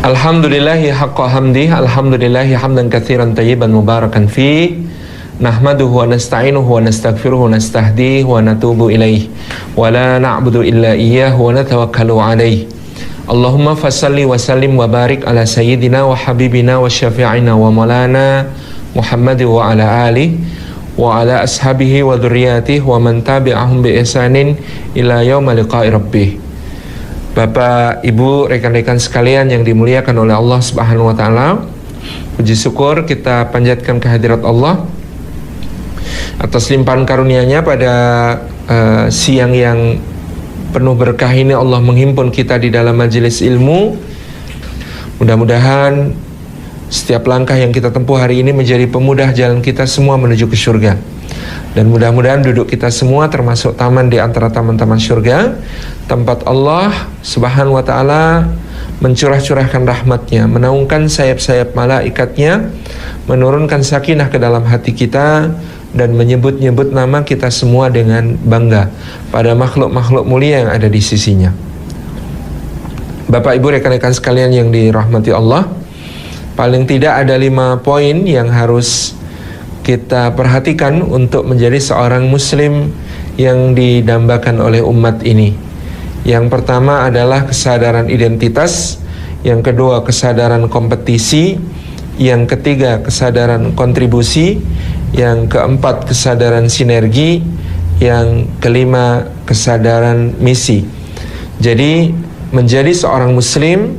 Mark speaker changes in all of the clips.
Speaker 1: Alhamdulillahi haqqa hamdih, alhamdulillahi hamdan katsiran tayyiban mubarakan fih. Nahmaduhu wa nasta'inuhu wa nastaghfiruhu wa nastahdihi wa natubu ilaih. Wa la na'budu illa iyyahu wa natawakkalu alaih. Allahumma fasalli wa sallim wa barik ala sayyidina wa habibina wa syafi'ina wa maulana Muhammad wa ala alihi wa ala ashabihi wa dzurriyyatihi wa man tabi'ahum bi ihsanin ila yaumil liqa'i rabbih. Bapak, Ibu, rekan-rekan sekalian yang dimuliakan oleh Allah Subhanahu wa taala, puji syukur kita panjatkan kehadirat Allah atas limpahan karunia-Nya pada siang yang penuh berkah ini. Allah menghimpun kita di dalam majelis ilmu. Mudah-mudahan setiap langkah yang kita tempuh hari ini menjadi pemudah jalan kita semua menuju ke surga. Dan mudah-mudahan duduk kita semua termasuk taman di antara taman-taman surga, tempat Allah Subhanahu wa ta'ala mencurah-curahkan rahmatnya, menaungkan sayap-sayap malaikatnya, menurunkan sakinah ke dalam hati kita, dan menyebut-nyebut nama kita semua dengan bangga pada makhluk-makhluk mulia yang ada di sisinya. Bapak, Ibu, rekan-rekan sekalian yang dirahmati Allah, paling tidak ada 5 poin yang harus kita perhatikan untuk menjadi seorang muslim yang didambakan oleh umat ini. Yang pertama adalah kesadaran identitas, yang kedua kesadaran kompetisi, yang ketiga kesadaran kontribusi, yang keempat kesadaran sinergi, yang kelima kesadaran misi. Jadi menjadi seorang muslim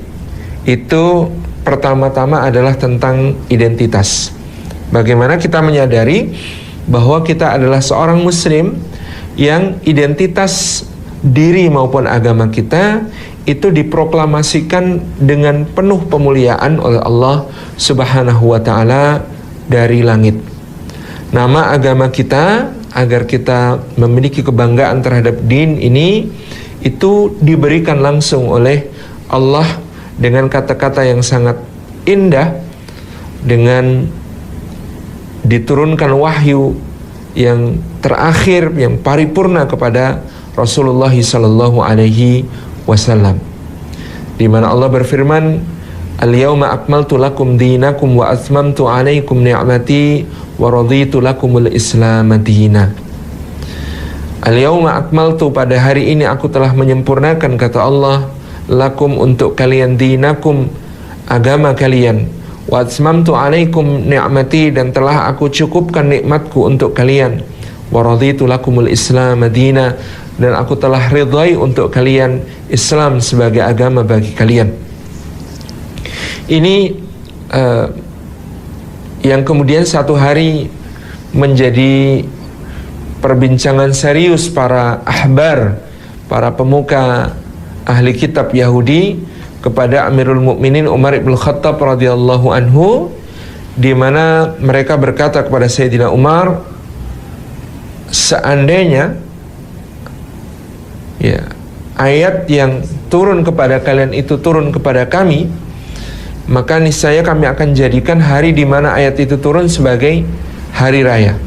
Speaker 1: itu pertama-tama adalah tentang identitas. Bagaimana kita menyadari bahwa kita adalah seorang muslim yang identitas diri maupun agama kita itu diproklamasikan dengan penuh pemuliaan oleh Allah Subhanahu wa ta'ala dari langit. Nama agama kita, agar kita memiliki kebanggaan terhadap din ini, itu diberikan langsung oleh Allah dengan kata-kata yang sangat indah, dengan diturunkan wahyu yang terakhir, yang paripurna kepada Rasulullah sallallahu alaihi wasallam, di mana Allah berfirman, "Al-yauma akmaltu lakum dinakum wa atmamtu alaikum ni'mati wa raditu lakumul Islam madina." Al-yauma akmaltu, pada hari ini aku telah menyempurnakan, kata Allah, lakum, untuk kalian, dinakum, agama kalian, wa atmamtu alaikum ni'mati, dan telah aku cukupkan nikmatku untuk kalian, wa raditu lakumul Islam madina, dan aku telah ridai untuk kalian Islam sebagai agama bagi kalian. Ini yang kemudian satu hari menjadi perbincangan serius para ahbar, para pemuka ahli kitab Yahudi kepada Amirul Mukminin Umar ibn Khattab radhiyallahu anhu, di mana mereka berkata kepada Sayyidina Umar, seandainya ayat yang turun kepada kalian itu turun kepada kami, maka niscaya kami akan jadikan hari di mana ayat itu turun sebagai hari raya.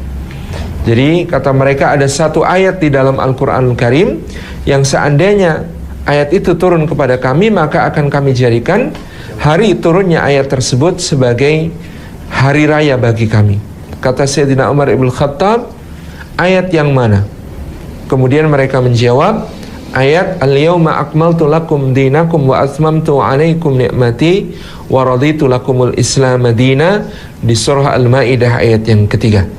Speaker 1: Jadi kata mereka, ada satu ayat di dalam Al-Quranul Karim yang seandainya ayat itu turun kepada kami, maka akan kami jadikan hari turunnya ayat tersebut sebagai hari raya bagi kami. Kata Sayyidina Umar ibn Khattab, ayat yang mana? Kemudian mereka menjawab, ayat al-yawma akmaltu lakum dinakum wa atmamtu alaikum ni'mati wa raditu lakumul Islam madina, di surah Al-Maidah ayat yang ketiga.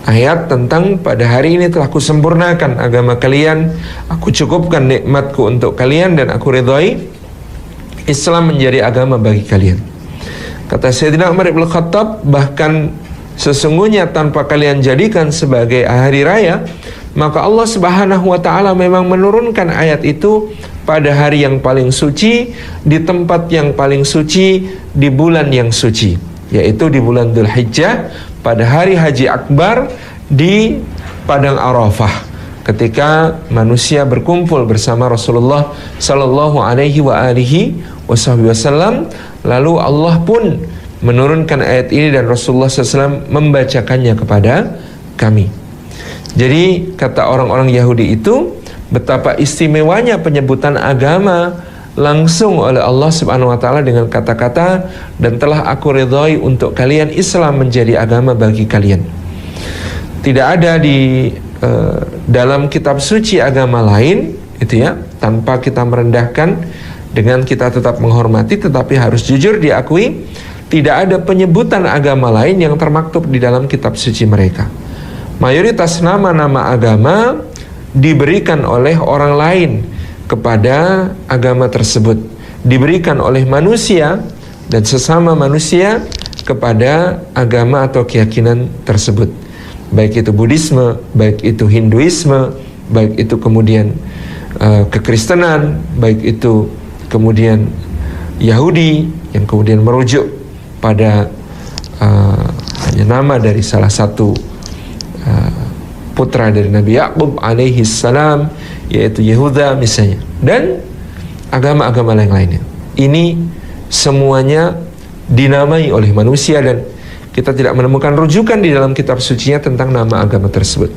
Speaker 1: Ayat tentang pada hari ini telah kusempurnakan agama kalian, aku cukupkan nikmatku untuk kalian, dan aku ridhai Islam menjadi agama bagi kalian. Kata Sayyidina Umar ibn Khattab, bahkan sesungguhnya tanpa kalian jadikan sebagai hari raya, maka Allah Subhanahu wa ta'ala memang menurunkan ayat itu pada hari yang paling suci, di tempat yang paling suci, di bulan yang suci, yaitu di bulan Dzulhijjah, pada hari Haji Akbar di Padang Arafah, ketika manusia berkumpul bersama Rasulullah sallallahu alaihi wa alihi wasallam. Lalu Allah pun menurunkan ayat ini dan Rasulullah SAW membacakannya kepada kami. Jadi kata orang-orang Yahudi itu, betapa istimewanya penyebutan agama langsung oleh Allah Subhanahu wa taala dengan kata-kata, dan telah aku ridhoi untuk kalian Islam menjadi agama bagi kalian. Tidak ada di dalam kitab suci agama lain itu ya, tanpa kita merendahkan, dengan kita tetap menghormati, tetapi harus jujur diakui tidak ada penyebutan agama lain yang termaktub di dalam kitab suci mereka. Mayoritas nama-nama agama diberikan oleh orang lain kepada agama tersebut, diberikan oleh manusia dan sesama manusia kepada agama atau keyakinan tersebut, baik itu Buddhisme, baik itu Hinduisme, baik itu kemudian kekristenan, baik itu kemudian Yahudi yang kemudian merujuk pada hanya nama dari salah satu putra dari Nabi Yakub alaihi salam, yaitu Yehuda misalnya, dan agama-agama lain-lainnya. Ini semuanya dinamai oleh manusia dan kita tidak menemukan rujukan di dalam kitab sucinya tentang nama agama tersebut.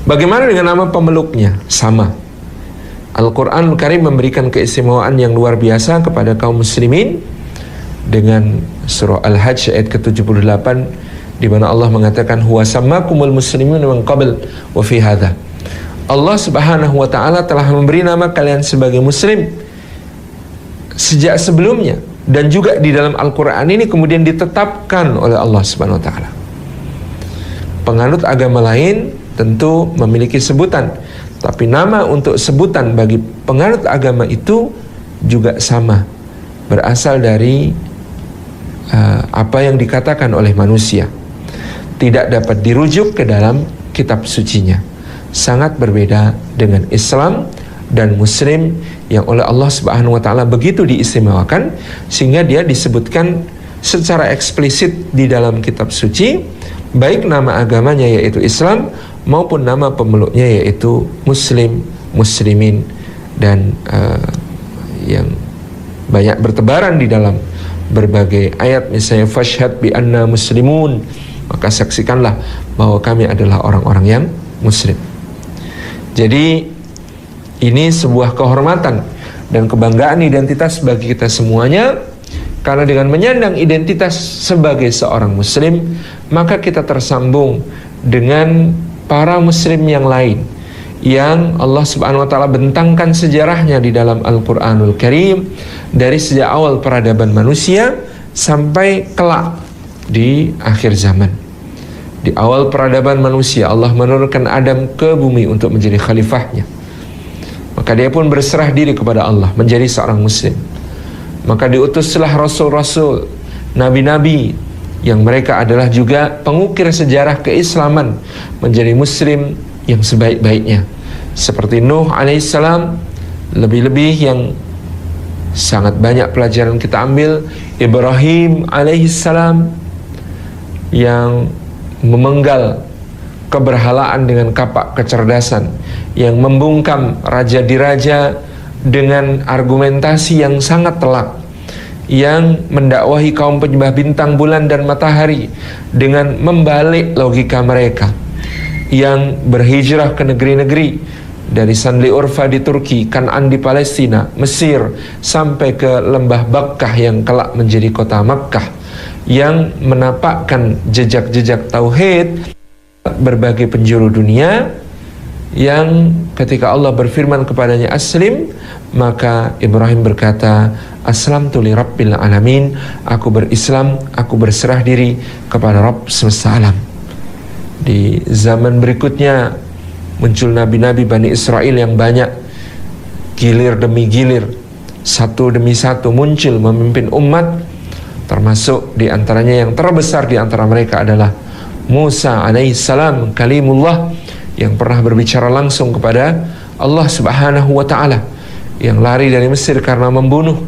Speaker 1: Bagaimana dengan nama pemeluknya? Sama. Al-Quranul Karim memberikan keistimewaan yang luar biasa kepada kaum muslimin dengan surah Al-Hajj ayat ke-78, di mana Allah mengatakan huwa sammakumul muslimin min qabl wa fi hadha. Allah Subhanahu wa taala telah memberi nama kalian sebagai muslim sejak sebelumnya, dan juga di dalam Al-Qur'an ini kemudian ditetapkan oleh Allah Subhanahu wa taala. Penganut agama lain tentu memiliki sebutan, tapi nama untuk sebutan bagi penganut agama itu juga sama, berasal dari apa yang dikatakan oleh manusia, tidak dapat dirujuk ke dalam kitab sucinya. Sangat berbeda dengan Islam dan Muslim yang oleh Allah Subhanahu wa taala begitu diistimewakan sehingga dia disebutkan secara eksplisit di dalam kitab suci, baik nama agamanya yaitu Islam maupun nama pemeluknya yaitu Muslim, Muslimin, dan yang banyak bertebaran di dalam berbagai ayat, misalnya fashhad bi anna muslimun, maka saksikanlah bahwa kami adalah orang-orang yang muslim. Jadi ini sebuah kehormatan dan kebanggaan identitas bagi kita semuanya, karena dengan menyandang identitas sebagai seorang muslim, maka kita tersambung dengan para muslim yang lain yang Allah Subhanahu wa taala bentangkan sejarahnya di dalam Al-Qur'anul Karim dari sejak awal peradaban manusia sampai kelak di akhir zaman. Di awal peradaban manusia Allah menurunkan Adam ke bumi untuk menjadi khalifahnya. Maka dia pun berserah diri kepada Allah menjadi seorang muslim. Maka diutuslah rasul-rasul, nabi-nabi yang mereka adalah juga pengukir sejarah keislaman menjadi muslim yang sebaik-baiknya, seperti Nuh alaihissalam, lebih-lebih yang sangat banyak pelajaran kita ambil, Ibrahim alaihissalam yang memenggal keberhalaan dengan kapak kecerdasan, yang membungkam raja diraja dengan argumentasi yang sangat telak, yang mendakwahi kaum penyembah bintang, bulan, dan matahari dengan membalik logika mereka, yang berhijrah ke negeri-negeri dari Sanli Urfa di Turki, Kan'an di Palestina, Mesir, sampai ke lembah Bakkah yang kelak menjadi kota Makkah, yang menapakkan jejak-jejak tauhid berbagai penjuru dunia, yang ketika Allah berfirman kepadanya aslim, maka Ibrahim berkata, aslamtu li rabbil alamin, aku berislam, aku berserah diri kepada Rabb semesta alam. Di zaman berikutnya muncul nabi-nabi Bani Israel yang banyak, gilir demi gilir, satu demi satu muncul memimpin umat, termasuk di antaranya yang terbesar di antara mereka adalah Musa alaihissalam, kalimullah, yang pernah berbicara langsung kepada Allah Subhanahu wa ta'ala, yang lari dari Mesir karena membunuh,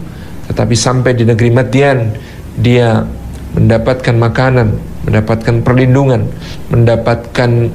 Speaker 1: tetapi sampai di negeri Madian dia mendapatkan makanan, mendapatkan perlindungan, mendapatkan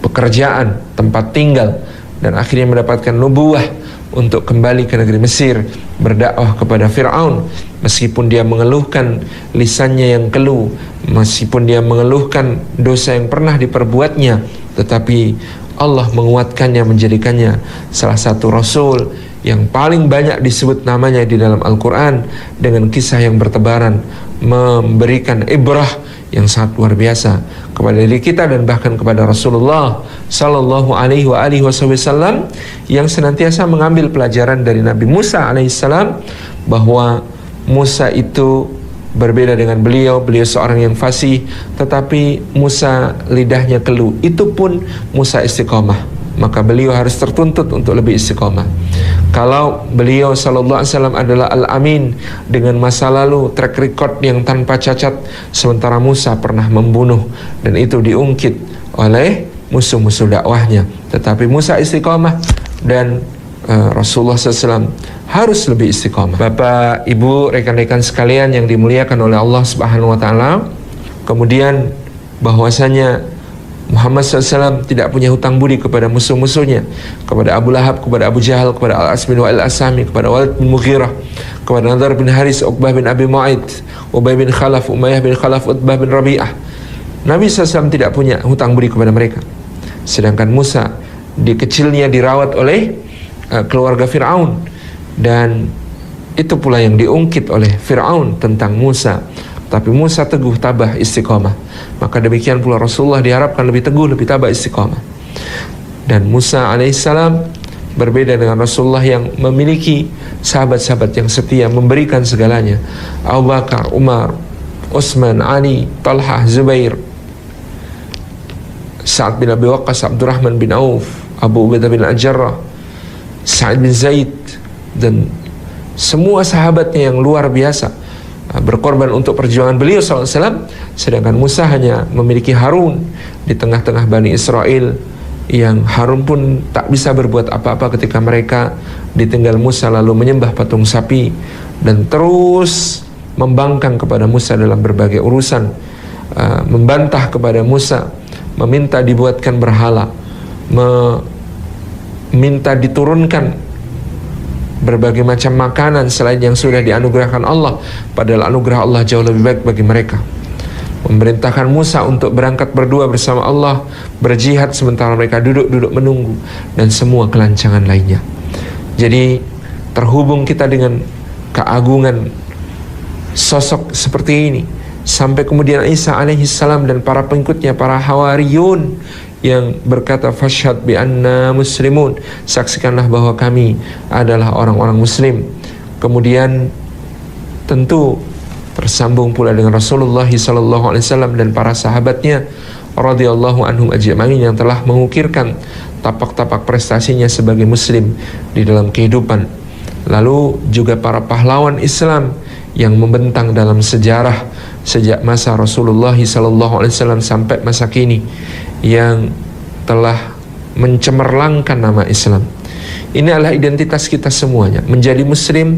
Speaker 1: pekerjaan, tempat tinggal, dan akhirnya mendapatkan nubuwah untuk kembali ke negeri Mesir, berdakwah kepada Fir'aun, meskipun dia mengeluhkan lisannya yang keluh, meskipun dia mengeluhkan dosa yang pernah diperbuatnya, tetapi Allah menguatkannya, menjadikannya salah satu rasul yang paling banyak disebut namanya di dalam Al-Quran, dengan kisah yang bertebaran, memberikan ibrah yang sangat luar biasa kepada diri kita dan bahkan kepada Rasulullah Sallallahu Alaihi Wasallam, yang senantiasa mengambil pelajaran dari Nabi Musa alaihissalam, bahwa Musa itu berbeda dengan beliau seorang yang fasih, tetapi Musa lidahnya keluh. Itu pun Musa istiqomah, maka beliau harus tertuntut untuk lebih istiqomah. Kalau beliau sallallahu alaihi wasallam adalah al-amin dengan masa lalu, track record yang tanpa cacat, sementara Musa pernah membunuh, dan itu diungkit oleh musuh-musuh dakwahnya. Tetapi Musa istiqomah, dan Rasulullah SAW harus lebih istiqomah. Bapak, Ibu, rekan-rekan sekalian yang dimuliakan oleh Allah Subhanahu wa taala, kemudian bahwasanya Muhammad SAW tidak punya hutang budi kepada musuh-musuhnya, kepada Abu Lahab, kepada Abu Jahal, kepada Al-As bin Wa'il As-Sami, kepada Walid bin Mughirah, kepada Nadar bin Haris, Uqbah bin Abi Mu'aid, Ubay bin Khalaf, Umayyah bin Khalaf, Utbah bin Rabi'ah. Nabi SAW tidak punya hutang budi kepada mereka. Sedangkan Musa di kecilnya dirawat oleh keluarga Fir'aun, dan itu pula yang diungkit oleh Fir'aun tentang Musa. Tapi Musa teguh, tabah, istiqomah. Maka demikian pula Rasulullah diharapkan lebih teguh, lebih tabah, istiqomah. Dan Musa alaihissalam berbeda dengan Rasulullah yang memiliki sahabat-sahabat yang setia, memberikan segalanya. Abu Bakar, Umar, Utsman, Ali, Talhah, Zubair, Sa'ad bin Abi Waqqas, Abdurrahman bin Auf, Abu Ubaidah bin Al-Jarrah, Sa'id bin Zaid, dan semua sahabatnya yang luar biasa berkorban untuk perjuangan beliau SAW. Sedangkan Musa hanya memiliki Harun di tengah-tengah Bani Israel, yang Harun pun tak bisa berbuat apa-apa ketika mereka ditinggal Musa lalu menyembah patung sapi, dan terus membangkang kepada Musa dalam berbagai urusan, membantah kepada Musa, meminta dibuatkan berhala, meminta diturunkan berbagai macam makanan selain yang sudah dianugerahkan Allah, padahal anugerah Allah jauh lebih baik bagi mereka. Memerintahkan Musa untuk berangkat berdua bersama Allah, berjihad sementara mereka duduk-duduk menunggu, dan semua kelancangan lainnya. Jadi terhubung kita dengan keagungan sosok seperti ini, sampai kemudian Isa alaihissalam dan para pengikutnya, para hawariyun, yang berkata fashhad bi anna muslimun, saksikanlah bahwa kami adalah orang-orang muslim. Kemudian tentu tersambung pula dengan Rasulullah sallallahu alaihi wasallam dan para sahabatnya radhiyallahu anhum ajma'in, yang telah mengukirkan tapak-tapak prestasinya sebagai muslim di dalam kehidupan. Lalu juga para pahlawan Islam yang membentang dalam sejarah sejak masa Rasulullah sallallahu alaihi wasallam sampai masa kini, yang telah mencemerlangkan nama Islam. Ini adalah identitas kita semuanya. Menjadi muslim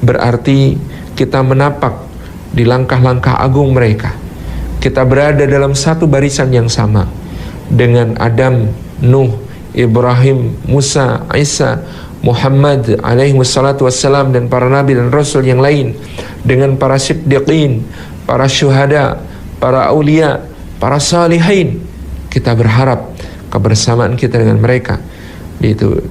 Speaker 1: berarti kita menapak di langkah-langkah agung mereka. Kita berada dalam satu barisan yang sama dengan Adam, Nuh, Ibrahim, Musa, Isa, Muhammad alaihi wassalatu wassalam, dan para nabi dan rasul yang lain, dengan para siddiqin, para syuhada, para aulia, para salihin. Kita berharap kebersamaan kita dengan mereka itu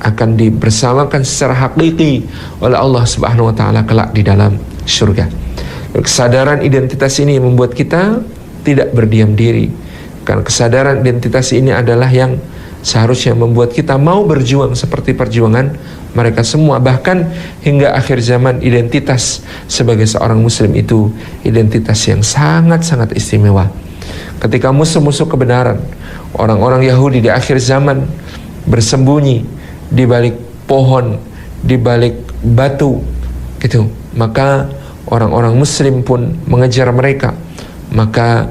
Speaker 1: akan dibersamakan secara hakiki oleh Allah Subhanahu wa taala kelak di dalam surga. Kesadaran identitas ini membuat kita tidak berdiam diri, karena kesadaran identitas ini adalah yang seharusnya membuat kita mau berjuang seperti perjuangan mereka semua. Bahkan hingga akhir zaman, identitas sebagai seorang muslim itu identitas yang sangat-sangat istimewa. Ketika musuh-musuh kebenaran, orang-orang Yahudi di akhir zaman bersembunyi di balik pohon, di balik batu gitu, maka orang-orang muslim pun mengejar mereka. Maka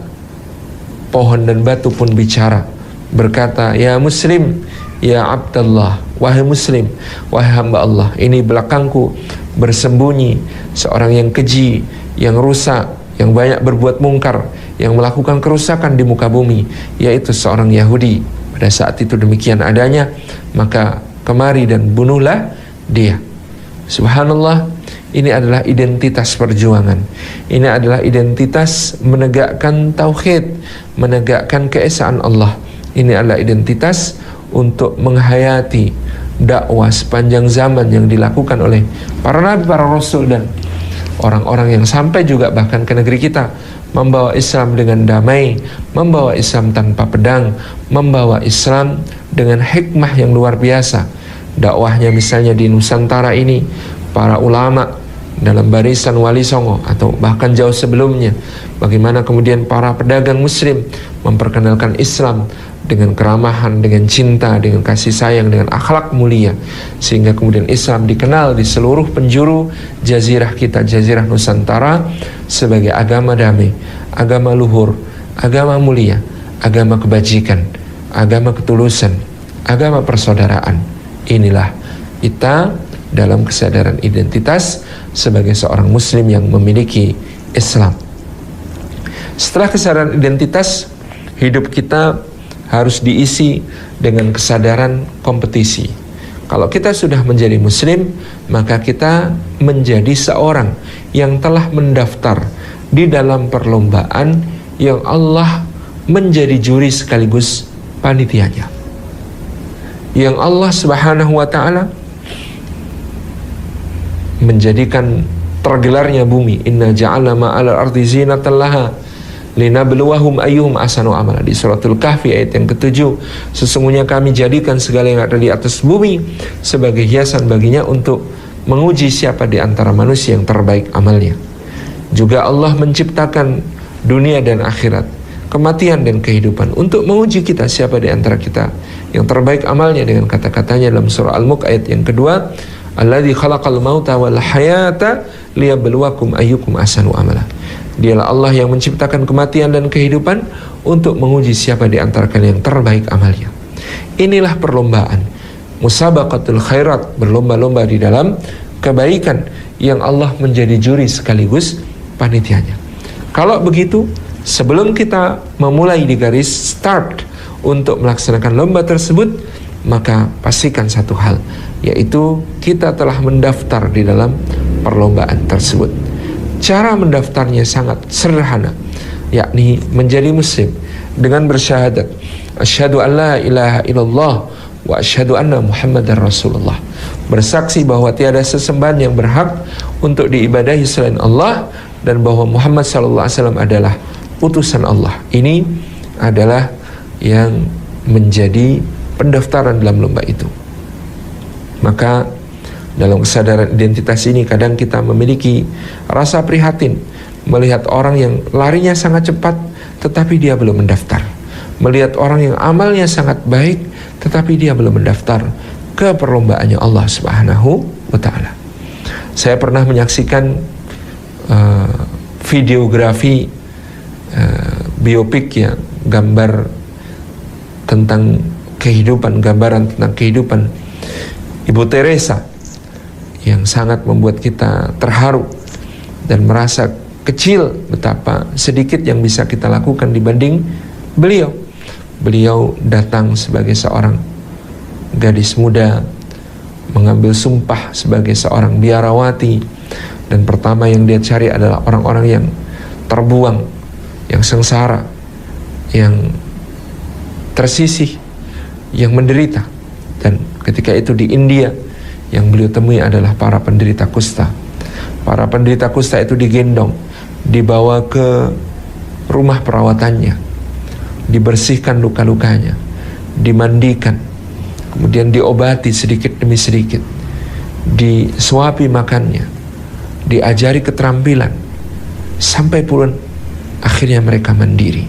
Speaker 1: pohon dan batu pun bicara, berkata, ya muslim, ya abdallah, wahai muslim, wahai hamba Allah, ini belakangku bersembunyi seorang yang keji, yang rusak, yang banyak berbuat mungkar, yang melakukan kerusakan di muka bumi, yaitu seorang Yahudi. Pada saat itu demikian adanya, maka kemari dan bunuhlah dia. Subhanallah, ini adalah identitas perjuangan. Ini adalah identitas menegakkan tauhid, menegakkan keesaan Allah. Ini adalah identitas untuk menghayati dakwah sepanjang zaman yang dilakukan oleh para nabi, para rasul, dan orang-orang yang sampai juga bahkan ke negeri kita, membawa Islam dengan damai, membawa Islam tanpa pedang, membawa Islam dengan hikmah yang luar biasa. Dakwahnya misalnya di Nusantara ini, para ulama dalam barisan Wali Songo atau bahkan jauh sebelumnya, bagaimana kemudian para pedagang muslim memperkenalkan Islam dengan keramahan, dengan cinta, dengan kasih sayang, dengan akhlak mulia, sehingga kemudian Islam dikenal di seluruh penjuru jazirah kita, jazirah Nusantara, sebagai agama damai, agama luhur, agama mulia, agama kebajikan, agama ketulusan, agama persaudaraan. Inilah kita dalam kesadaran identitas sebagai seorang muslim yang memiliki Islam. Setelah kesadaran identitas, hidup kita harus diisi dengan kesadaran kompetisi. Kalau kita sudah menjadi muslim, maka kita menjadi seorang yang telah mendaftar di dalam perlombaan yang Allah menjadi juri sekaligus panitianya, yang Allah Subhanahu wa ta'ala menjadikan tergelarnya bumi. Inna ja'alna ma'al ardi zinatan laha linabluwahum ayyuhum ahsanu amala. Di suratul Kahfi ayat yang ke-7, sesungguhnya kami jadikan segala yang ada di atas bumi sebagai hiasan baginya untuk menguji siapa di antara manusia yang terbaik amalnya. Juga Allah menciptakan dunia dan akhirat, kematian dan kehidupan, untuk menguji kita siapa di antara kita yang terbaik amalnya, dengan kata-katanya dalam surah Al-Mulk ayat yang kedua, alladzi khalaqal mauta wal hayata liyabluwakum ayyukum ahsanu amala. Dialah Allah yang menciptakan kematian dan kehidupan untuk menguji siapa di antara kalian yang terbaik amalnya. Inilah perlombaan, musabaqatul khairat, berlomba-lomba di dalam kebaikan yang Allah menjadi juri sekaligus panitianya. Kalau begitu, sebelum kita memulai di garis start untuk melaksanakan lomba tersebut, maka pastikan satu hal, yaitu kita telah mendaftar di dalam perlombaan tersebut. Cara mendaftarnya sangat sederhana, yakni menjadi muslim dengan bersyahadat asyhadu an la ilaha illallah wa asyhadu anna muhammadar rasulullah, bersaksi bahwa tiada sesembahan yang berhak untuk diibadahi selain Allah dan bahwa Muhammad sallallahu alaihi wasallam adalah utusan Allah. Ini adalah yang menjadi pendaftaran dalam lomba itu. Maka dalam kesadaran identitas ini kadang kita memiliki rasa prihatin melihat orang yang larinya sangat cepat tetapi dia belum mendaftar, melihat orang yang amalnya sangat baik tetapi dia belum mendaftar ke perlombaannya Allah Subhanahu wa ta'ala. Saya pernah menyaksikan videografi biopik, ya, gambar tentang kehidupan, gambaran tentang kehidupan Ibu Teresa, yang sangat membuat kita terharu dan merasa kecil betapa sedikit yang bisa kita lakukan dibanding beliau. Beliau datang sebagai seorang gadis muda, mengambil sumpah sebagai seorang biarawati, dan pertama yang dia cari adalah orang-orang yang terbuang, yang sengsara, yang tersisih, yang menderita. Dan ketika itu di India, yang beliau temui adalah para penderita kusta. Para penderita kusta itu digendong, dibawa ke rumah perawatannya, dibersihkan luka-lukanya, dimandikan, kemudian diobati sedikit demi sedikit, disuapi makannya, diajari keterampilan, sampai pun akhirnya mereka mandiri.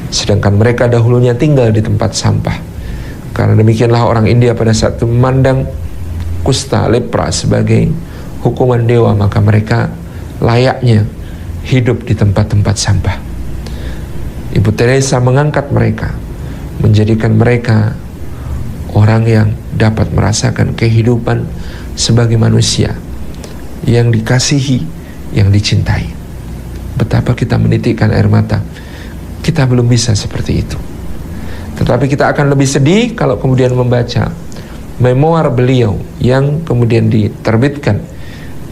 Speaker 1: Sedangkan mereka dahulunya tinggal di tempat sampah. Karena demikianlah orang India pada saat itu memandang kusta, lepra sebagai hukuman dewa, maka mereka layaknya hidup di tempat-tempat sampah. Ibu Teresa mengangkat mereka, menjadikan mereka orang yang dapat merasakan kehidupan sebagai manusia yang dikasihi, yang dicintai. Betapa kita menitikkan air mata, kita belum bisa seperti itu. Tetapi kita akan lebih sedih kalau kemudian membaca memoir beliau yang kemudian diterbitkan,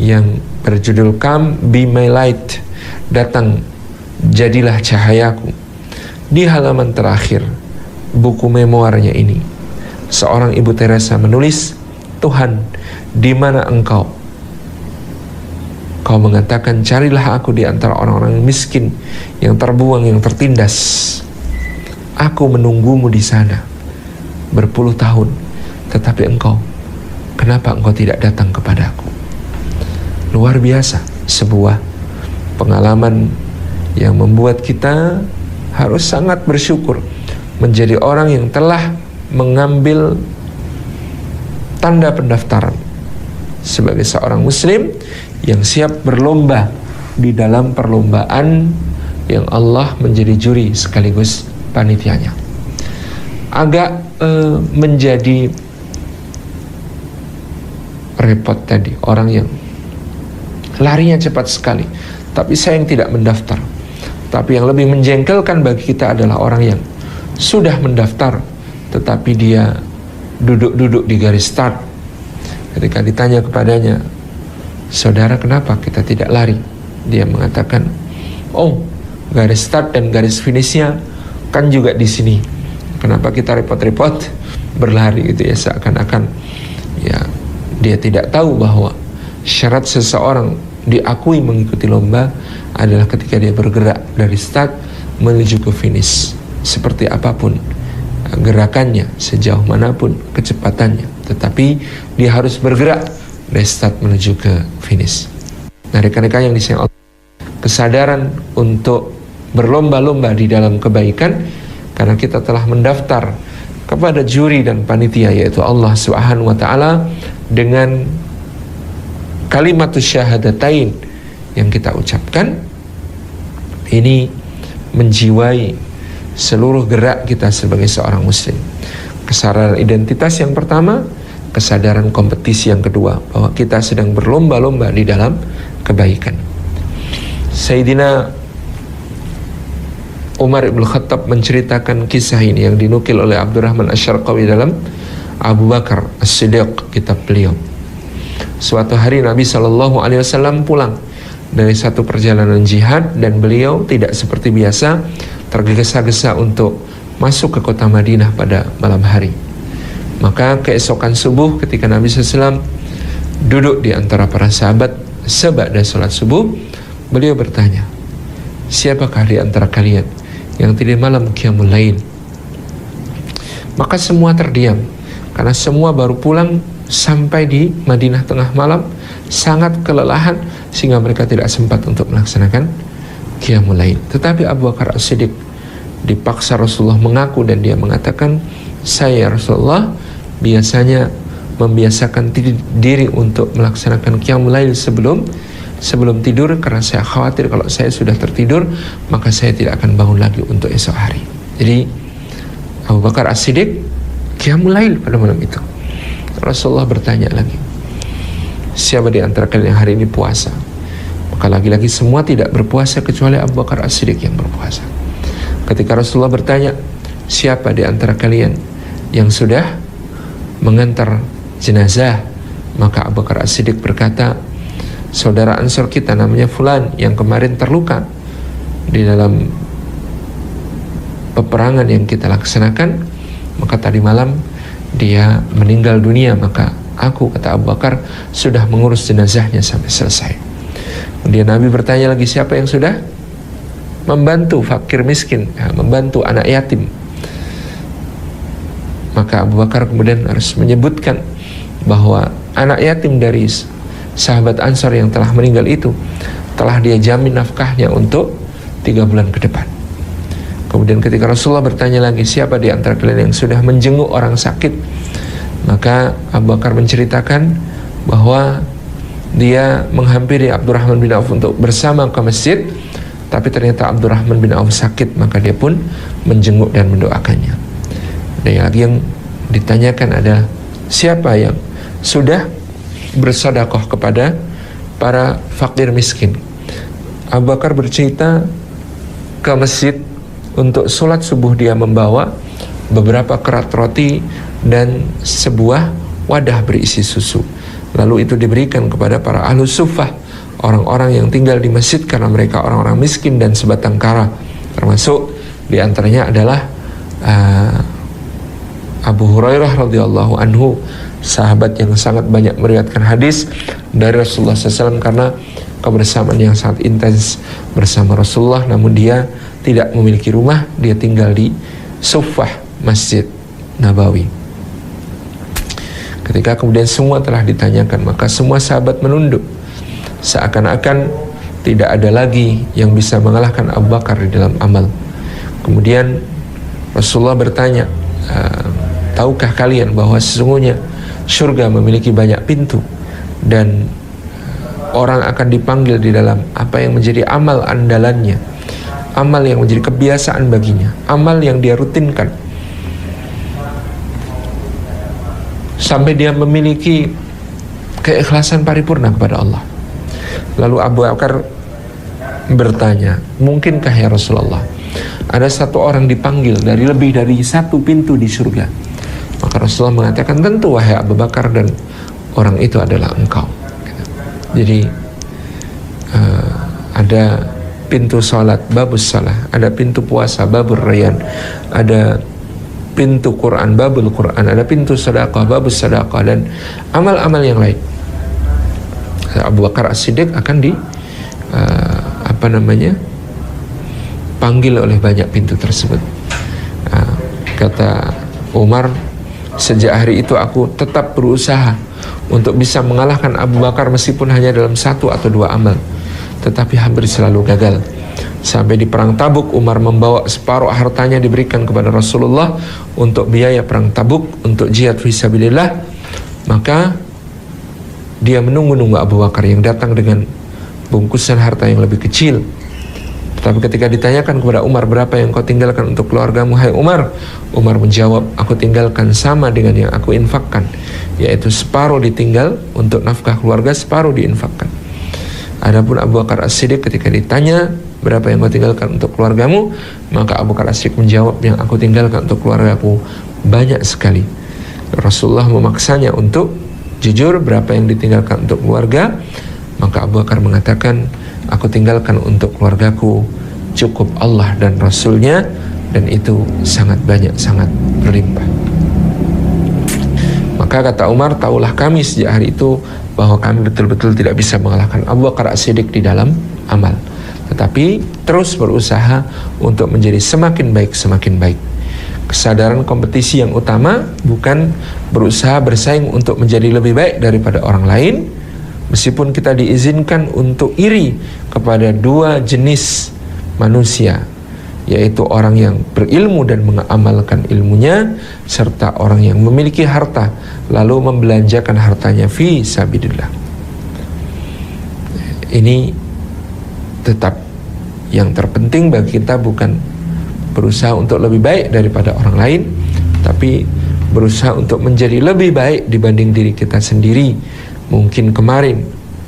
Speaker 1: yang berjudul Come Be My Light, datang jadilah cahayaku. Di halaman terakhir buku memoirnya ini, seorang Ibu Teresa menulis Tuhan, di mana engkau? Kau mengatakan, carilah aku di antara orang-orang miskin, yang terbuang, yang tertindas. Aku menunggumu di sana berpuluh tahun, tetapi engkau, kenapa engkau tidak datang kepadaku? Luar biasa, sebuah pengalaman yang membuat kita harus sangat bersyukur menjadi orang yang telah mengambil tanda pendaftaran sebagai seorang muslim yang siap berlomba di dalam perlombaan yang Allah menjadi juri sekaligus panitianya. Agak menjadi repot tadi orang yang larinya cepat sekali, tapi saya yang tidak mendaftar. Tapi yang lebih menjengkelkan bagi kita adalah orang yang sudah mendaftar tetapi dia duduk-duduk di garis start. Ketika ditanya kepadanya, saudara, kenapa kita tidak lari? Dia mengatakan, oh, garis start dan garis finishnya kan juga di sini. Kenapa kita repot-repot berlari gitu ya? Seakan-akan ya dia tidak tahu bahwa syarat seseorang diakui mengikuti lomba adalah ketika dia bergerak dari start menuju ke finish. Seperti apapun gerakannya, sejauh manapun kecepatannya, tetapi dia harus bergerak dari start menuju ke finish. Nah, rekan-rekan yang disayang Allah, kesadaran untuk berlomba-lomba di dalam kebaikan karena kita telah mendaftar kepada juri dan panitia, yaitu Allah Subhanahu wa taala, dengan kalimatus syahadatain yang kita ucapkan, ini menjiwai seluruh gerak kita sebagai seorang muslim. Kesadaran identitas yang pertama, kesadaran kompetisi yang kedua, bahwa kita sedang berlomba-lomba di dalam kebaikan. Sayyidina Umar ibn Khattab menceritakan kisah ini yang dinukil oleh Abdurrahman Asy-Syarqawi dalam Abu Bakar As-Siddiq, kitab beliau. Suatu hari Nabi SAW pulang dari satu perjalanan jihad dan beliau tidak seperti biasa tergesa-gesa untuk masuk ke kota Madinah pada malam hari. Maka keesokan subuh ketika Nabi SAW duduk di antara para sahabat seba'da sholat subuh, beliau bertanya, siapakah di antara kalian yang tidak malam qiyamul lail? Maka semua terdiam karena semua baru pulang sampai di Madinah tengah malam, sangat kelelahan sehingga mereka tidak sempat untuk melaksanakan qiyamul lail. Tetapi Abu Bakar As-Siddiq dipaksa Rasulullah mengaku dan dia mengatakan, saya Rasulullah biasanya membiasakan diri untuk melaksanakan qiyamul lail sebelum tidur karena saya khawatir kalau saya sudah tertidur maka saya tidak akan bangun lagi untuk esok hari. Jadi Abu Bakar As-Siddiq qiyamul lail pada malam itu. Rasulullah bertanya lagi, siapa di antara kalian yang hari ini puasa? Maka lagi-lagi semua tidak berpuasa kecuali Abu Bakar As-Siddiq yang berpuasa. Ketika Rasulullah bertanya, siapa di antara kalian yang sudah mengantar jenazah? Maka Abu Bakar As-Siddiq berkata, saudara Ansor kita namanya Fulan yang kemarin terluka di dalam peperangan yang kita laksanakan, maka tadi malam dia meninggal dunia, maka aku, kata Abu Bakar, sudah mengurus jenazahnya sampai selesai. Kemudian Nabi bertanya lagi, siapa yang sudah membantu fakir miskin, membantu anak yatim? Maka Abu Bakar kemudian harus menyebutkan bahwa anak yatim dari sahabat Ansar yang telah meninggal itu telah dia jamin nafkahnya untuk 3 bulan ke depan. Kemudian ketika Rasulullah bertanya lagi, siapa di antara kalian yang sudah menjenguk orang sakit? Maka Abu Bakar menceritakan bahwa dia menghampiri Abdurrahman bin Auf untuk bersama ke masjid, tapi ternyata Abdurrahman bin Auf sakit, maka dia pun menjenguk dan mendoakannya. Dan lagi yang ditanyakan adalah, siapa yang sudah bersedekah kepada para fakir miskin? Abu Bakar bercerita ke masjid untuk sholat subuh dia membawa beberapa kerat roti dan sebuah wadah berisi susu. Lalu itu diberikan kepada para ahlus suffah, orang-orang yang tinggal di masjid karena mereka orang-orang miskin dan sebatang kara. Termasuk diantaranya adalah Abu Hurairah radhiyallahu anhu, sahabat yang sangat banyak meriwayatkan hadis dari Rasulullah SAW karena kebersamaan yang sangat intens bersama Rasulullah. Namun dia tidak memiliki rumah, dia tinggal di Suffah Masjid Nabawi. Ketika kemudian semua telah ditanyakan, maka semua sahabat menunduk, seakan-akan tidak ada lagi yang bisa mengalahkan Abu Bakar di dalam amal. Kemudian Rasulullah bertanya, tahukah kalian bahwa sesungguhnya surga memiliki banyak pintu dan orang akan dipanggil di dalam apa yang menjadi amal andalannya, amal yang menjadi kebiasaan baginya, amal yang dia rutinkan, sampai dia memiliki keikhlasan paripurna kepada Allah. Lalu Abu Bakar bertanya, mungkinkah ya Rasulullah ada satu orang dipanggil dari lebih dari satu pintu di surga? Maka Rasulullah mengatakan, tentu wahai Abu Bakar, dan orang itu adalah engkau. Jadi ada pintu salat, babus salah, ada pintu puasa, babur rayyan, ada pintu Quran, babul Quran, ada pintu sedekah, babus sedekah, dan amal-amal yang lain. Abu Bakar As-Siddiq akan panggil oleh banyak pintu tersebut. Kata Umar, sejak hari itu aku tetap berusaha untuk bisa mengalahkan Abu Bakar meskipun hanya dalam satu atau dua amal, tetapi hampir selalu gagal. Sampai di perang Tabuk, Umar membawa separuh hartanya diberikan kepada Rasulullah untuk biaya perang Tabuk, untuk jihad fisabilillah. Maka dia menunggu-nunggu Abu Bakar yang datang dengan bungkusan harta yang lebih kecil. Tetapi ketika ditanyakan kepada Umar, berapa yang kau tinggalkan untuk keluargamu, hai Umar? Umar menjawab, aku tinggalkan sama dengan yang aku infakkan, yaitu separuh ditinggal untuk nafkah keluarga, separuh diinfakkan. Adapun Abu Bakar As-Siddiq ketika ditanya, berapa yang kau tinggalkan untuk keluargamu? Maka Abu Bakar As-Siddiq menjawab, yang aku tinggalkan untuk keluargaku banyak sekali. Rasulullah memaksanya untuk jujur, berapa yang ditinggalkan untuk keluarga? Maka Abu Bakar mengatakan, aku tinggalkan untuk keluargaku cukup Allah dan Rasulnya, dan itu sangat banyak, sangat berlimpah. Maka kata Umar, taulah kami sejak hari itu bahwa kami betul-betul tidak bisa mengalahkan Abu Bakar As-Siddiq di dalam amal, tetapi terus berusaha untuk menjadi semakin baik, semakin baik. Kesadaran kompetisi yang utama bukan berusaha bersaing untuk menjadi lebih baik daripada orang lain, meskipun kita diizinkan untuk iri kepada dua jenis manusia, yaitu orang yang berilmu dan mengamalkan ilmunya, serta orang yang memiliki harta lalu membelanjakan hartanya fi sabilillah. Ini tetap yang terpenting bagi kita bukan berusaha untuk lebih baik daripada orang lain, tapi berusaha untuk menjadi lebih baik dibanding diri kita sendiri. Mungkin kemarin,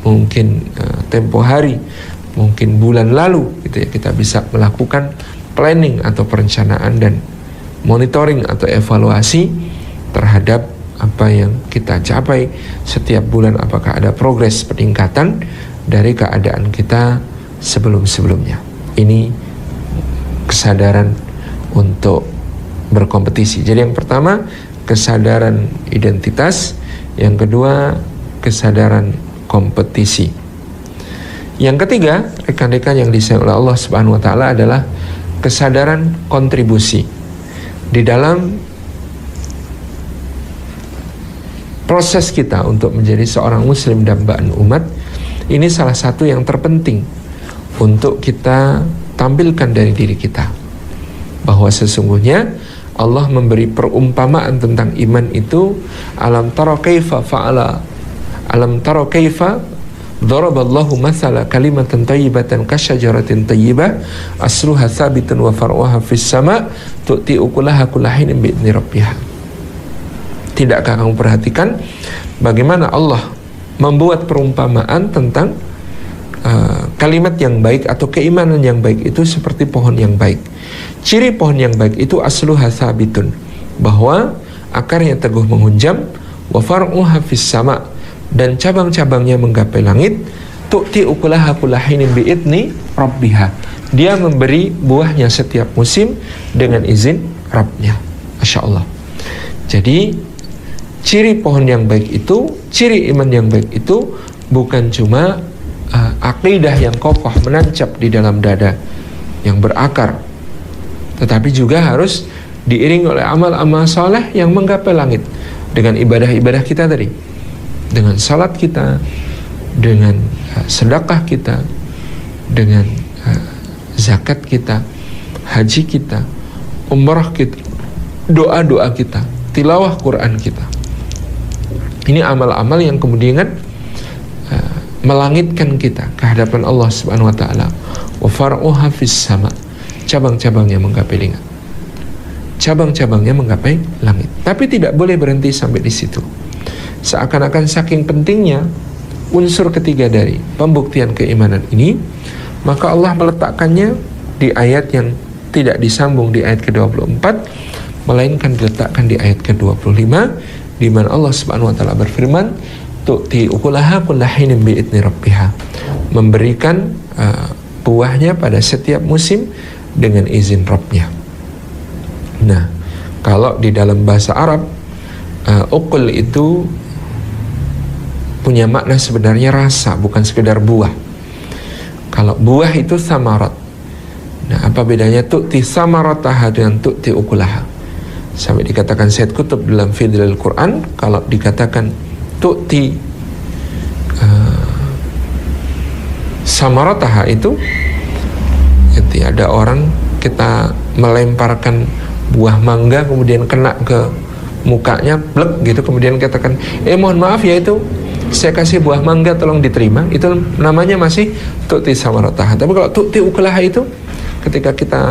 Speaker 1: mungkin tempo hari, mungkin bulan lalu gitu ya, kita bisa melakukan planning atau perencanaan dan monitoring atau evaluasi terhadap apa yang kita capai setiap bulan, apakah ada progres peningkatan dari keadaan kita sebelum-sebelumnya. Ini kesadaran untuk berkompetisi. Jadi yang pertama, kesadaran identitas, yang kedua, kesadaran kompetisi. Yang ketiga, rekan-rekan yang disayang oleh Allah Subhanahu wa taala, adalah kesadaran kontribusi. Di dalam proses kita untuk menjadi seorang muslim dambaan umat, ini salah satu yang terpenting untuk kita tampilkan dari diri kita, bahwa sesungguhnya Allah memberi perumpamaan tentang iman itu, alam tara kaifa fa'ala, alam tara kaifa daraballahu mathala kalimatan thayyibatan kasyajaratin thayyibah asluha thabitun wa far'uha fis sama' tu'ti ukulaha kullahinin bi'idzni rabbiha. Tidakkah kamu perhatikan bagaimana Allah membuat perumpamaan tentang kalimat yang baik atau keimanan yang baik itu seperti pohon yang baik. Ciri pohon yang baik itu asluha thabitun, bahwa akarnya teguh menghunjam, wa far'uha fis sama', dan cabang-cabangnya menggapai langit, tu'ti ukulaha kullahinin bi'idzni rabbiha, dia memberi buahnya setiap musim dengan izin Rabbnya. Masya Allah. Jadi ciri pohon yang baik itu, ciri iman yang baik itu bukan cuma akidah yang kokoh menancap di dalam dada yang berakar, tetapi juga harus diiringi oleh amal-amal soleh yang menggapai langit dengan ibadah-ibadah kita tadi, dengan salat kita, dengan sedekah kita, dengan zakat kita, haji kita, umrah kita, doa-doa kita, tilawah Quran kita. Ini amal-amal yang kemudian melangitkan kita ke hadapan Allah Subhanahu wa taala. Wa far'uha fis sama. Cabang-cabangnya menggapai langit. Cabang-cabangnya menggapai langit. Tapi tidak boleh berhenti sampai di situ. Seakan-akan saking pentingnya unsur ketiga dari pembuktian keimanan ini, maka Allah meletakkannya di ayat yang tidak disambung di ayat ke-24, melainkan diletakkan di ayat ke-25, di mana Allah Subhanahu wa taala berfirman, tu'ti ukulaha kullahinin bi'idni rabbiha, memberikan buahnya pada setiap musim dengan izin Rabbnya. Nah, kalau di dalam bahasa Arab, ukul itu punya makna sebenarnya rasa, bukan sekedar buah. Kalau buah itu samarat. Nah, apa bedanya tu'ti samarataha dengan tu'ti ukulaha? Sampai dikatakan Sayyid Qutb dalam Fidlil Quran, kalau dikatakan tu'ti samarataha itu ada orang, kita melemparkan buah mangga kemudian kena ke mukanya, blek gitu, kemudian katakan, mohon maaf ya, itu saya kasih buah mangga, tolong diterima. Itu namanya masih tu'ti samarataha. Tapi kalau tu'ti ukulaha itu ketika kita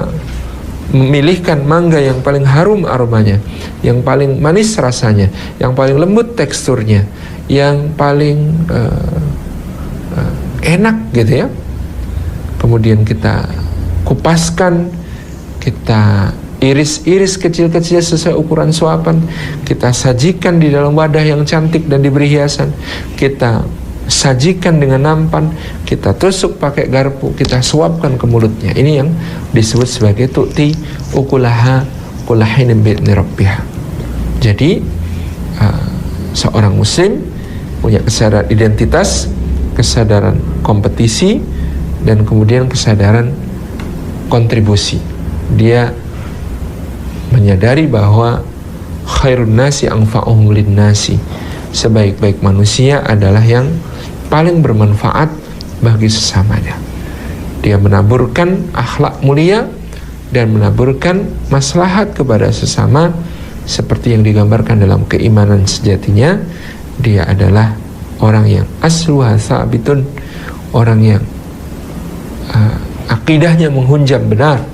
Speaker 1: memilihkan mangga yang paling harum aromanya, yang paling manis rasanya, yang paling lembut teksturnya, yang paling enak gitu ya, kemudian kita kupaskan, kita iris-iris kecil-kecil sesuai ukuran suapan, kita sajikan di dalam wadah yang cantik dan diberi hiasan, kita sajikan dengan nampan, kita tusuk pakai garpu, kita suapkan ke mulutnya. Ini yang disebut sebagai tu'ti ukulaha kullahinin bi'idni rabbiha. Jadi seorang muslim punya kesadaran identitas, kesadaran kompetisi, dan kemudian kesadaran kontribusi. Dia menyadari bahwa khairun nasi anfa'uhum lin nasi, sebaik-baik manusia adalah yang paling bermanfaat bagi sesamanya. Dia menaburkan akhlak mulia dan menaburkan maslahat kepada sesama, seperti yang digambarkan dalam keimanan sejatinya. Dia adalah orang yang asluha sabitun, orang yang akidahnya menghunjam benar,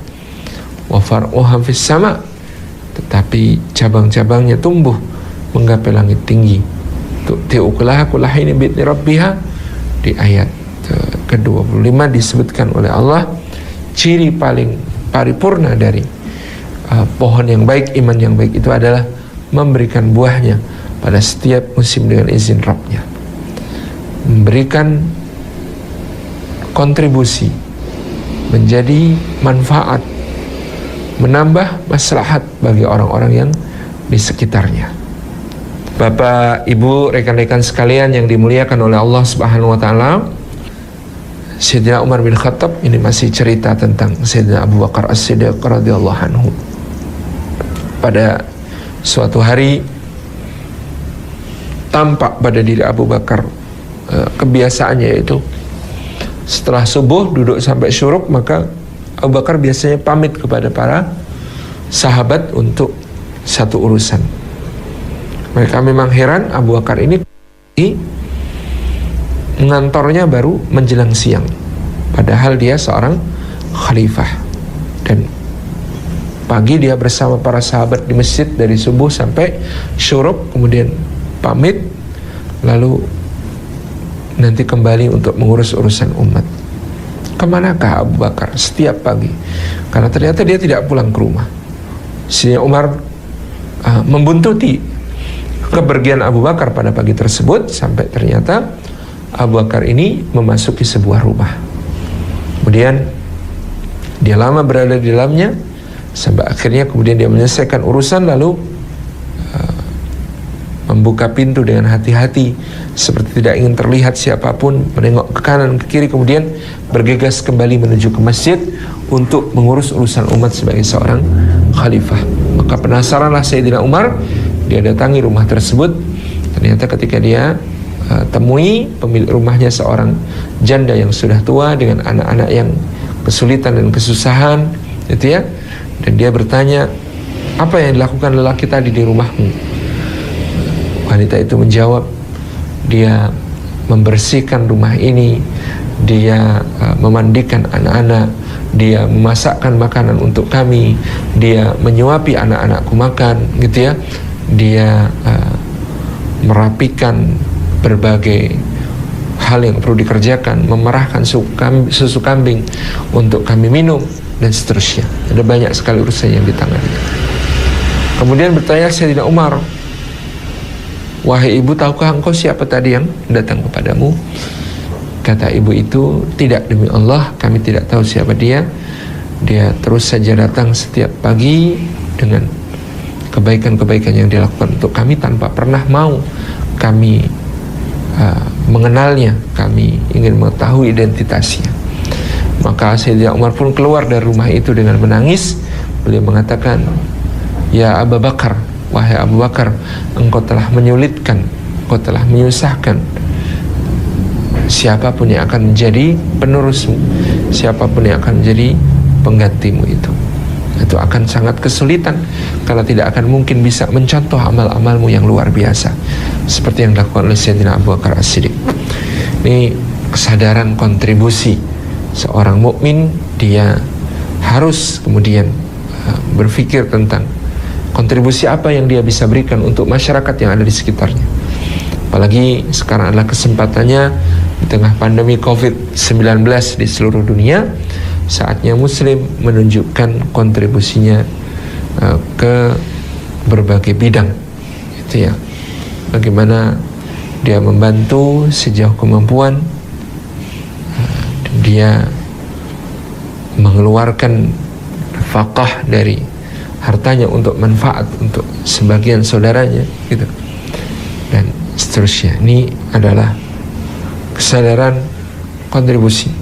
Speaker 1: wa far'uha fis sama, tetapi cabang-cabangnya tumbuh menggapai langit tinggi. Tu'ti ukulaha kullahinin bi'idni rabbiha, di ayat ke-25 disebutkan oleh Allah ciri paling paripurna dari pohon yang baik, iman yang baik itu adalah memberikan buahnya pada setiap musim dengan izin Rabbnya, memberikan kontribusi, menjadi manfaat, menambah maslahat bagi orang-orang yang di sekitarnya. Bapak, Ibu, rekan-rekan sekalian yang dimuliakan oleh Allah Subhanahu wa taala, Sayyidina Umar bin Khattab, ini masih cerita tentang Sayyidina Abu Bakar As-Siddiq radhiyallahu anhu. Pada suatu hari tampak pada diri Abu Bakar kebiasaannya, yaitu setelah subuh duduk sampai syuruk, maka Abu Bakar biasanya pamit kepada para sahabat untuk satu urusan. Mereka memang heran, Abu Bakar ini ngantornya baru menjelang siang, padahal dia seorang khalifah, dan pagi dia bersama para sahabat di masjid dari subuh sampai syuruk, kemudian pamit, lalu nanti kembali untuk mengurus urusan umat. Kemanakah Abu Bakar setiap pagi? Karena ternyata dia tidak pulang ke rumah. Sayyidina Umar membuntuti kepergian Abu Bakar pada pagi tersebut, sampai ternyata Abu Bakar ini memasuki sebuah rumah. Kemudian dia lama berada di dalamnya, sampai akhirnya kemudian dia menyelesaikan urusan, lalu membuka pintu dengan hati-hati seperti tidak ingin terlihat siapapun, menengok ke kanan ke kiri, kemudian bergegas kembali menuju ke masjid untuk mengurus urusan umat sebagai seorang khalifah. Maka penasaranlah Sayyidina Umar, dia datangi rumah tersebut. Ternyata ketika dia temui pemilik rumahnya seorang janda yang sudah tua dengan anak-anak yang kesulitan dan kesusahan, gitu ya. Dan dia bertanya, apa yang dilakukan lelaki tadi di rumahmu? Wanita itu menjawab, dia membersihkan rumah ini, dia memandikan anak-anak, dia memasakkan makanan untuk kami, dia menyuapi anak-anakku makan, gitu ya. Dia merapikan berbagai hal yang perlu dikerjakan, memerahkan susu kambing untuk kami minum, dan seterusnya. Ada banyak sekali urusan yang ditangani. Kemudian bertanya Sayyidina Umar, wahai ibu, tahukah engkau siapa tadi yang datang kepadamu? Kata ibu itu, tidak, demi Allah kami tidak tahu siapa dia. Dia terus saja datang setiap pagi dengan kebaikan-kebaikan yang dilakukan untuk kami tanpa pernah mau kami mengenalnya, kami ingin mengetahui identitasnya. Maka Sayyidina Umar pun keluar dari rumah itu dengan menangis. Beliau mengatakan, ya Abu Bakar, wahai Abu Bakar, engkau telah menyulitkan, engkau telah menyusahkan siapapun yang akan menjadi penerusmu, siapapun yang akan menjadi penggantimu itu akan sangat kesulitan karena tidak akan mungkin bisa mencontoh amal-amalmu yang luar biasa seperti yang dilakukan oleh Sayyidina Abu Bakar As-Siddiq. Ini kesadaran kontribusi seorang mukmin. Dia harus kemudian berpikir tentang kontribusi apa yang dia bisa berikan untuk masyarakat yang ada di sekitarnya. Apalagi sekarang adalah kesempatannya di tengah pandemi COVID-19 di seluruh dunia. Saatnya Muslim menunjukkan kontribusinya ke berbagai bidang, itu ya. Bagaimana dia membantu sejauh kemampuan, dia mengeluarkan nafkah dari hartanya untuk manfaat untuk sebagian saudaranya, gitu, dan seterusnya. Ini adalah kesadaran kontribusi.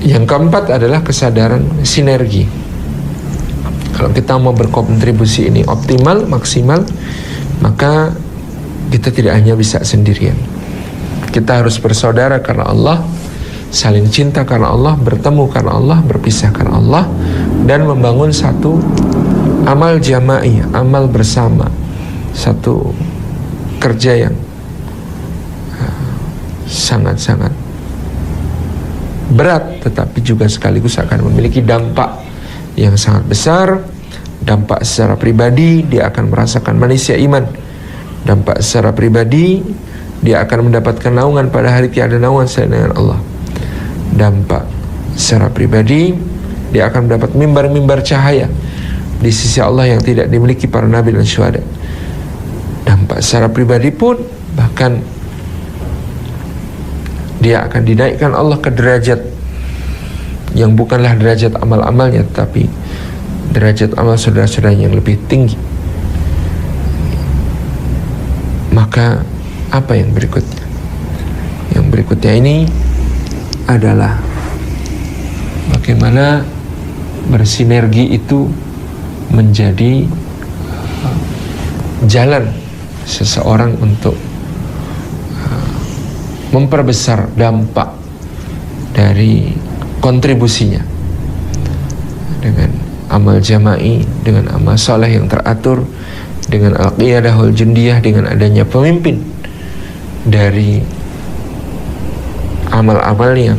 Speaker 1: Yang keempat adalah kesadaran sinergi. Kalau kita mau berkontribusi ini optimal, maksimal, maka kita tidak hanya bisa sendirian. Kita harus bersaudara karena Allah, saling cinta karena Allah, bertemu karena Allah, berpisah karena Allah, dan membangun satu amal jama'i, amal bersama, satu kerja yang sangat-sangat berat, tetapi juga sekaligus akan memiliki dampak yang sangat besar. Dampak secara pribadi, dia akan merasakan manisnya iman. Dampak secara pribadi, dia akan mendapatkan naungan pada hari tiada naungan selain dengan Allah. Dampak secara pribadi, dia akan mendapat mimbar-mimbar cahaya di sisi Allah yang tidak dimiliki para nabi dan syuhada. Dampak secara pribadi pun, bahkan dia akan dinaikkan Allah ke derajat yang bukanlah derajat amal-amalnya, tetapi derajat amal saudara-saudaranya yang lebih tinggi. Maka apa yang berikutnya? Yang berikutnya ini adalah bagaimana bersinergi itu menjadi jalan seseorang untuk memperbesar dampak dari kontribusinya dengan amal jama'i, dengan amal soleh yang teratur, dengan al-qiyadahul jundiyah, dengan adanya pemimpin dari amal-amalnya,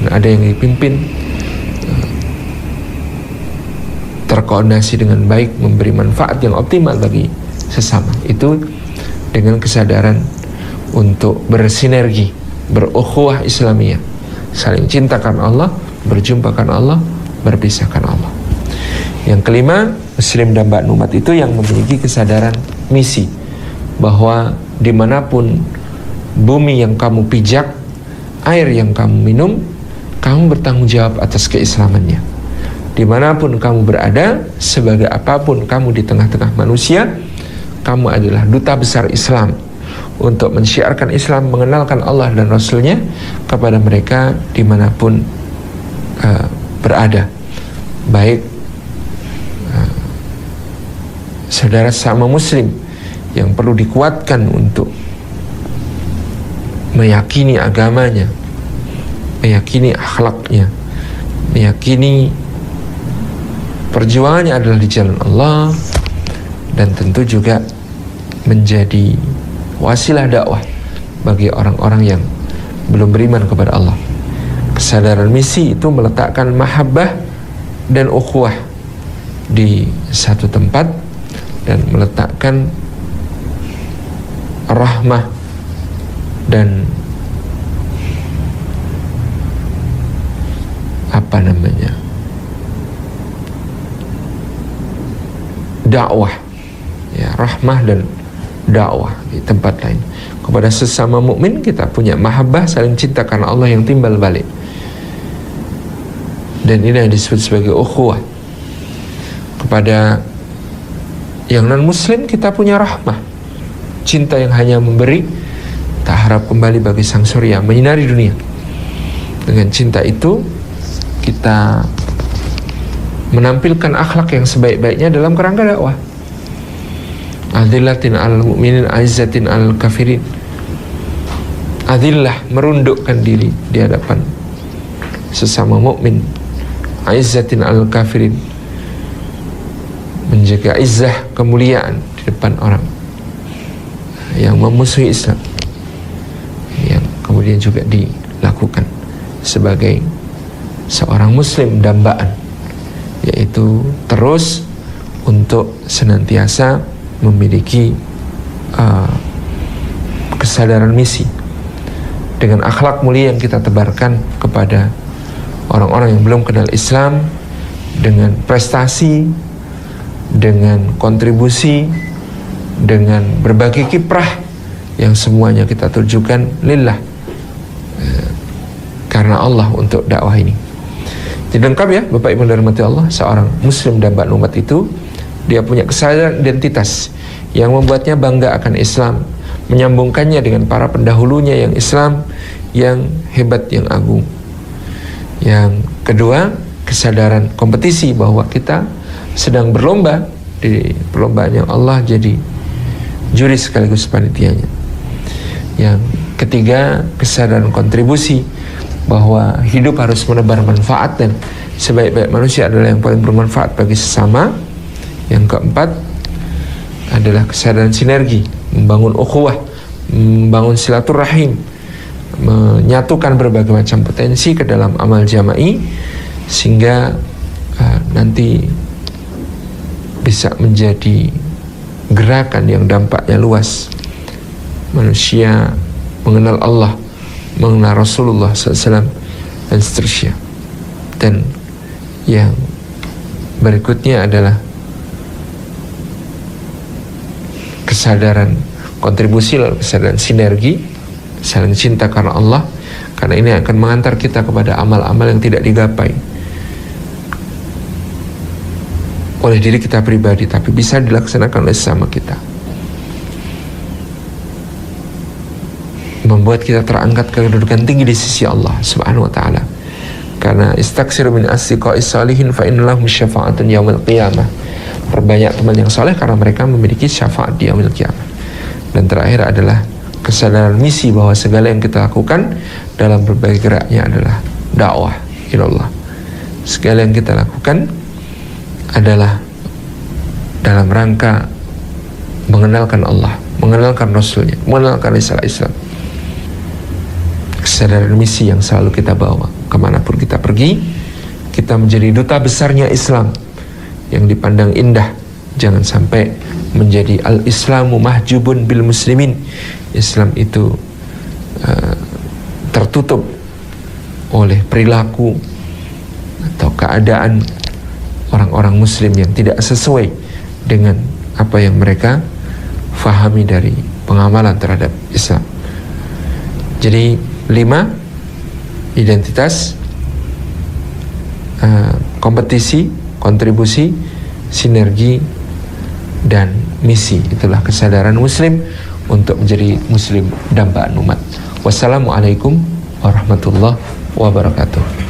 Speaker 1: ada yang dipimpin, terkoordinasi dengan baik, memberi manfaat yang optimal bagi sesama. Itu dengan kesadaran untuk bersinergi, berukhuwah Islamiyah, saling cinta karena Allah, berjumpa karena Allah, berpisah karena Allah. Yang kelima, Muslim dan Mbak Numat itu yang memiliki kesadaran misi, bahwa dimanapun bumi yang kamu pijak, air yang kamu minum, kamu bertanggung jawab atas keislamannya. Dimanapun kamu berada, sebagai apapun kamu di tengah-tengah manusia, kamu adalah duta besar Islam untuk mensyiarkan Islam, mengenalkan Allah dan Rasulnya kepada mereka dimanapun berada, baik saudara sama muslim yang perlu dikuatkan untuk meyakini agamanya, meyakini akhlaknya, meyakini perjuangannya adalah di jalan Allah, dan tentu juga menjadi wasilah dakwah bagi orang-orang yang belum beriman kepada Allah. Kesadaran misi itu meletakkan mahabbah dan ukhuwah di satu tempat dan meletakkan rahmah dan dakwah, ya, rahmah dan dakwah di tempat lain. Kepada sesama mukmin kita punya mahabbah, saling cinta karena Allah yang timbal balik. Dan ini yang disebut sebagai ukhuwah. Kepada yang non muslim kita punya rahmah, cinta yang hanya memberi, tak harap kembali bagi sang surya menyinari dunia. Dengan cinta itu kita menampilkan akhlak yang sebaik-baiknya dalam kerangka dakwah. Adillatin alal mu'minin, aizzatin alal kafirin. Adillah, merundukkan diri di hadapan sesama mukmin. Aizzatin alal kafirin, menjaga izzah, kemuliaan di depan orang yang memusuhi Islam, yang kemudian juga dilakukan sebagai seorang muslim dambaan, yaitu terus untuk senantiasa memiliki kesadaran misi dengan akhlak mulia yang kita tebarkan kepada orang-orang yang belum kenal Islam, dengan prestasi, dengan kontribusi, dengan berbagai kiprah yang semuanya kita tujukan lillah, karena Allah, untuk dakwah ini. Jadi lengkap ya Bapak Ibu dirahmati Allah, seorang muslim dambaan umat itu dia punya kesadaran identitas yang membuatnya bangga akan Islam, menyambungkannya dengan para pendahulunya yang Islam, yang hebat, yang agung. Yang kedua, kesadaran kompetisi, bahwa kita sedang berlomba di perlombaan yang Allah jadi juri sekaligus panitianya. Yang ketiga, kesadaran kontribusi, bahwa hidup harus menebar manfaat dan sebaik-baik manusia adalah yang paling bermanfaat bagi sesama. Yang keempat adalah kesadaran sinergi, membangun ukhuwah, membangun silaturahim, menyatukan berbagai macam potensi ke dalam amal jama'i, sehingga nanti bisa menjadi gerakan yang dampaknya luas. Manusia mengenal Allah, mengenal Rasulullah SAW, dan seterusnya. Dan yang berikutnya adalah kesadaran kontribusi, lalu kesadaran sinergi, saling cinta karena Allah, karena ini akan mengantar kita kepada amal-amal yang tidak digapai oleh diri kita pribadi, tapi bisa dilaksanakan oleh sesama kita, membuat kita terangkat ke kedudukan tinggi di sisi Allah Subhanahu wa taala. Karena istaksir min asdiqais salihin fa innalahum syafa'atun yaumil qiyamah. Perbanyak teman yang saleh karena mereka memiliki syafaat di yaumil qiyamah. Dan terakhir adalah kesadaran misi, bahwa segala yang kita lakukan dalam berbagai geraknya adalah dakwah ilallah. Segala yang kita lakukan adalah dalam rangka mengenalkan Allah, mengenalkan Rasulnya, mengenalkan risalah Islam. Kesadaran misi yang selalu kita bawa kemanapun kita pergi, kita menjadi duta besarnya Islam yang dipandang indah. Jangan sampai menjadi al-islamu mahjubun bil muslimin, Islam itu tertutup oleh perilaku atau keadaan orang-orang muslim yang tidak sesuai dengan apa yang mereka fahami dari pengamalan terhadap Islam. Jadi 5, identitas, kompetisi, kontribusi, sinergi, dan misi, itulah kesadaran muslim untuk menjadi muslim dambaan umat. Wassalamualaikum warahmatullahi wabarakatuh.